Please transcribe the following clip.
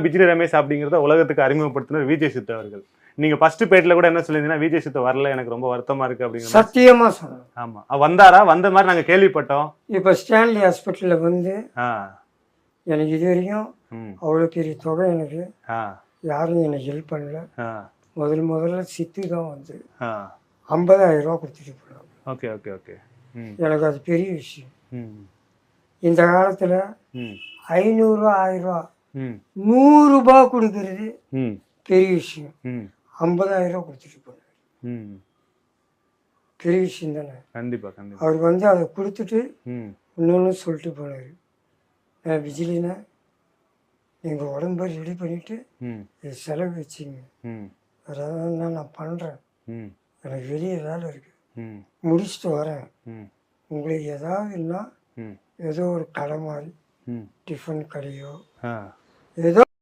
பிஜிலி ரமேஷ் அப்படிங்கிறத உலகத்துக்கு அறிமுகப்படுத்தினர் விஜய் சித்து அவர்கள். நீங்க ஃபர்ஸ்ட் பேட்ல கூட என்ன சொல்லியிருந்தீங்கன்னா விஜய் சித்து வரல, எனக்கு ரொம்ப வருத்தமா இருக்கு அப்படிங்கிற. சத்தியமா சொன்னேன். ஆமா, வந்தாரா? வந்த மாதிரி நாங்க கேள்விப்பட்டோம். இப்போ ஸ்டான்லி ஹாஸ்பிட்டல்ல வந்து எனக்கு இது வரைக்கும் அவ்வளோ பெரிய தொகை எனக்கு யாரும் எனக்கு ஹெல்ப் பண்ணல. முதல்ல சித்து தான் வந்து 50,000 ரூபா கொடுத்துட்டு போனாங்க. Okay okay okay. எனக்கு அது பெரிய விஷயம். இந்த காலத்தில் 500 ரூபா 1000 ரூபா 100 ரூபா கொடுக்கறது பெரிய விஷயம். 50,000 ரூபா கொடுத்துட்டு போனார். பெரிய விஷயம் தானே. கண்டிப்பா கண்டிப்பா. அவர் வந்து அதை கொடுத்துட்டு இன்னொன்று சொல்லிட்டு போனார், விஜிலினா நீங்கள் உடம்பை ரெடி பண்ணிவிட்டு இது செலவு வச்சிங்க, அதாவது நான் பண்ணுறேன், எனக்கு வெளியே வேலை இருக்குது, முடிச்சுட்டு வரேன், உங்களுக்கு ஏதாவதுன்னா ஏதோ ஒரு கடை மாதிரி டிஃபன் கடையோ ஏதோ